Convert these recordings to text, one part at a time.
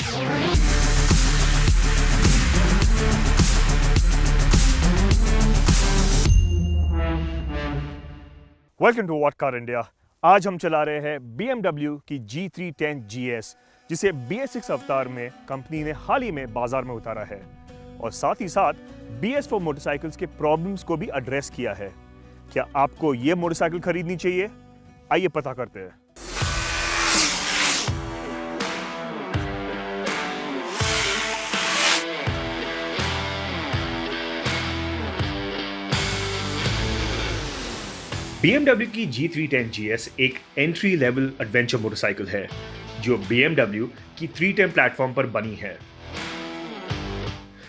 Welcome to what car India. आज हम चला रहे हैं BMW की G310 GS, जिसे BS6 अवतार में कंपनी ने हाल ही में बाजार में उतारा है और साथ ही साथ BS4 मोटरसाइकिल्स के प्रॉब्लम्स को भी एड्रेस किया है। क्या आपको ये मोटरसाइकिल खरीदनी चाहिए? आइए पता करते हैं। BMW की G310 GS एक एंट्री लेवल एडवेंचर मोटरसाइकिल है जो BMW की 310 प्लेटफॉर्म पर बनी है।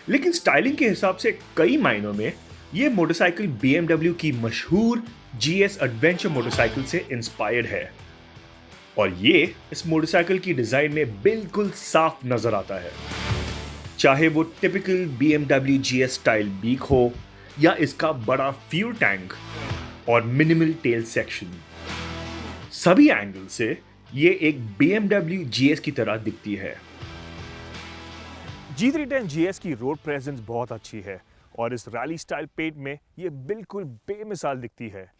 लेकिन स्टाइलिंग के हिसाब से कई मायनों में यह मोटरसाइकिल BMW की मशहूर GS एडवेंचर मोटरसाइकिल से इंस्पायर्ड है और ये इस मोटरसाइकिल की डिजाइन में बिल्कुल साफ नजर आता है। चाहे वो typical BMW GS style bike हो या इसका बड़ा फ्यूल टैंक और मिनिमल टेल सेक्शन, सभी एंगल से ये एक BMW GS की तरह दिखती है। G310 GS की रोड प्रेजेंस बहुत अच्छी है और इस रैली स्टाइल पेंट में ये बिल्कुल बेमिसाल दिखती है।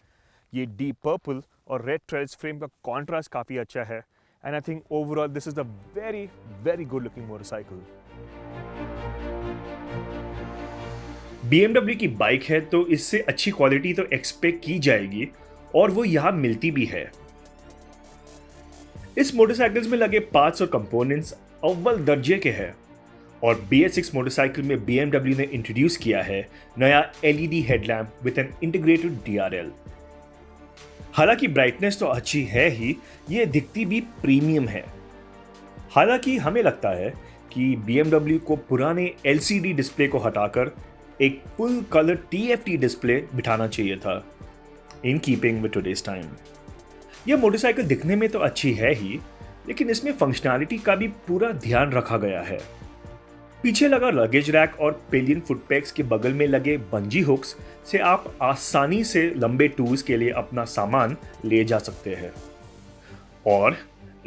ये डीप पर्पल और रेड ट्रेल्स फ्रेम का कॉन्ट्रास्ट काफी अच्छा है and I think overall this is the very very good looking motorcycle. BMW की बाइक है तो इससे अच्छी क्वालिटी तो एक्सपेक्ट की जाएगी और वो यहां मिलती भी है। इस मोटरसाइकिल्स में लगे पार्ट्स और कंपोनेंट्स अव्वल दर्जे के हैं और BS6 मोटरसाइकिल में BMW ने इंट्रोड्यूस किया है नया LED headlamp with an integrated DRL। हालांकि ब्राइटनेस तो अच्छी है ही, ये दिखती भी प्रीमियम है। हालांकि हमें लगता है कि BMW को पुराने LCD डिस्प्ले को हटाकर एक फुल कलर TFT डिस्प्ले बिठाना चाहिए था, in keeping with today's time. यह मोटरसाइकिल दिखने में तो अच्छी है ही, लेकिन इसमें फंक्शनैलिटी का भी पूरा ध्यान रखा गया है। पीछे लगा लगेज रैक और पिलियन फुटपैक्स के बगल में लगे बंजी हुक्स से आप आसानी से लंबे टूर्स के लिए अपना सामान ले जा सकते हैं और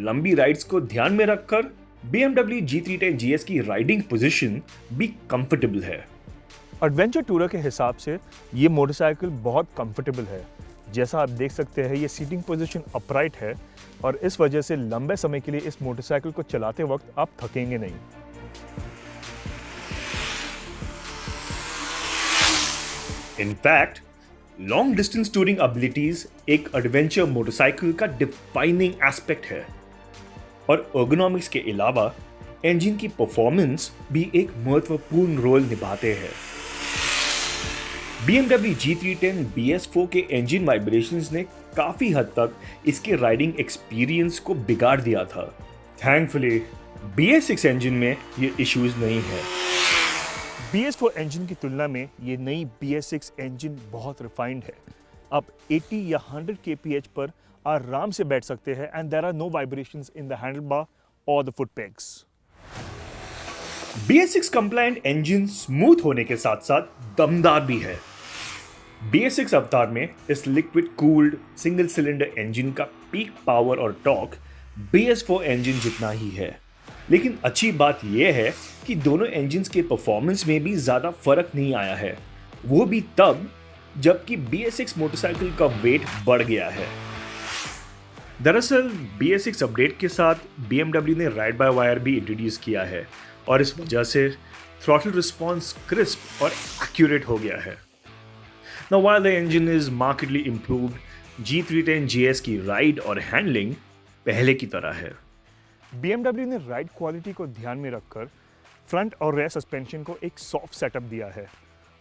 लंबी राइड्स को ध्यान में रखकर BMW G310 GS की राइडिंग पोजीशन भी कंफर्टेबल है। एडवेंचर टूरर के हिसाब से ये मोटरसाइकिल बहुत कंफर्टेबल है। जैसा आप देख सकते हैं ये सीटिंग पोजीशन अपराइट है और इस वजह से लंबे समय के लिए इस मोटरसाइकिल को चलाते वक्त आप थकेंगे नहीं। In fact long distance touring abilities एक एडवेंचर मोटरसाइकिल का डिफाइनिंग एस्पेक्ट है और एर्गोनॉमिक्स के अलावा इंजन की परफॉर्मेंस भी एक महत्वपूर्ण रोल निभाते हैं। BMW G310 BS4 के इंजन वाइब्रेशंस ने काफी हद तक इसके राइडिंग एक्सपीरियंस को बिगाड़ दिया था। थैंकफुली BS6 इंजन में ये इश्यूज नहीं है। BS4 इंजन की तुलना में ये नई BS6 इंजन बहुत रिफाइंड है। आप 80 या 100 kph पर आराम से बैठ सकते हैं and there are no vibrations in the handlebar और the foot pegs. BS6 compliant engine smooth होने के साथ साथ दमदार भी है। BS6 अवतार में इस liquid cooled single cylinder engine का पीक पावर और टॉर्क BS4 इंजन जितना ही है, लेकिन अच्छी बात यह है कि दोनों इंजन्स के परफॉर्मेंस में भी ज्यादा फर्क नहीं आया है, वो भी तब जबकि BS6 मोटरसाइकिल का वेट बढ़ गया है। दरअसल BS6 अपडेट के साथ BMW ने राइड बाय वायर भी इंट्रोड्यूस किया है और इस वजह से थ्रॉटल रिस्पॉन्स क्रिस्प और एक्यूरेट हो गया है। Now while the engine is markedly improved, G310 GS की राइड और हैंडलिंग पहले की तरह है। BMW ने राइड क्वालिटी को ध्यान में रखकर फ्रंट और रेयर सस्पेंशन को एक सॉफ्ट सेटअप दिया है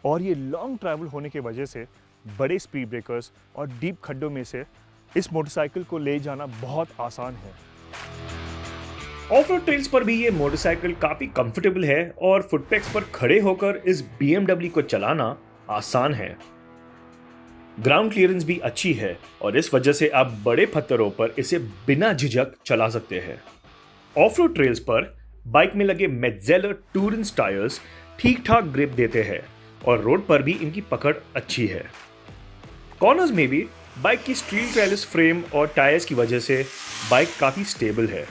और ये लॉन्ग ट्रैवल होने की वजह से बड़े स्पीड ब्रेकर्स और डीप खड्डों में से इस मोटरसाइकिल को ले जाना बहुत आसान है। ऑफ रोड ट्रेल्स पर भी ये मोटरसाइकिल काफी कंफर्टेबल है और फुटपैक्स पर खड़े होकर इस BMW को चलाना आसान है। ग्राउंड क्लियरेंस भी अच्छी है और इस वजह से आप बड़े पत्थरों पर इसे बिना झिझक चला सकते हैं। ऑफ रोड ट्रेल्स पर बाइक में लगे मेटजेलर टूरेंस टायर्स ठीक ठाक ग्रिप देते हैं और रोड पर भी इनकी पकड़ अच्छी है। कॉर्नर्स में भी बाइक की स्टील ट्रेलिस फ्रेम और टायर्स की वजह से बाइक काफी स्टेबल है।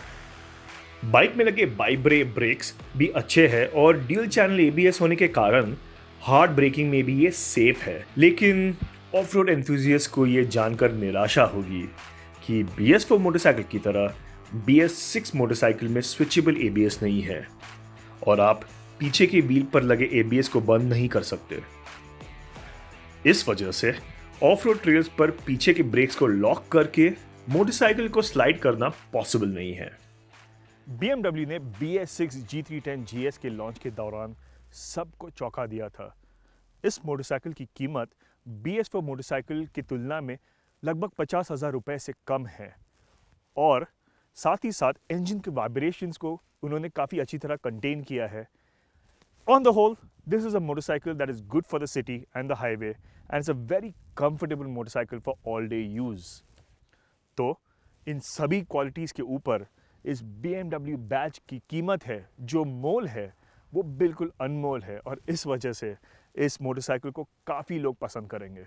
बाइक में लगे बाइब्रे ब्रेक्स भी अच्छे हैं और ड्यूल चैनल एबीएस होने के कारण हार्ड ब्रेकिंग में भी ये सेफ है। लेकिन ऑफ रोड एंथुजियस्ट को ये जानकर निराशा होगी कि BS4 मोटरसाइकिल की तरह BS6 मोटरसाइकिल में स्विचेबल एबीएस नहीं है और आप पीछे के व्हील पर लगे एबीएस को बंद नहीं कर सकते। इस वजह से ऑफ रोड ट्रेल्स पर पीछे के ब्रेक्स को लॉक करके मोटरसाइकिल को स्लाइड करना पॉसिबल नहीं है। BMW ने BS6 G310 GS के लॉन्च के दौरान सबको चौंका दिया था। इस मोटरसाइकिल की कीमत BS4 मोटरसाइकिल की तुलना में लगभग 50,000 रुपए से कम है और साथ ही साथ इंजन के वाइब्रेशंस को उन्होंने काफ़ी अच्छी तरह कंटेन किया है। On the whole, this is a motorcycle that is good for the city and the highway and it's a very comfortable motorcycle for all day use. तो इन सभी क्वालिटीज़ के ऊपर इस BMW बैच की कीमत है, जो मोल है वो बिल्कुल अनमोल है और इस वजह से इस मोटरसाइकिल को काफ़ी लोग पसंद करेंगे।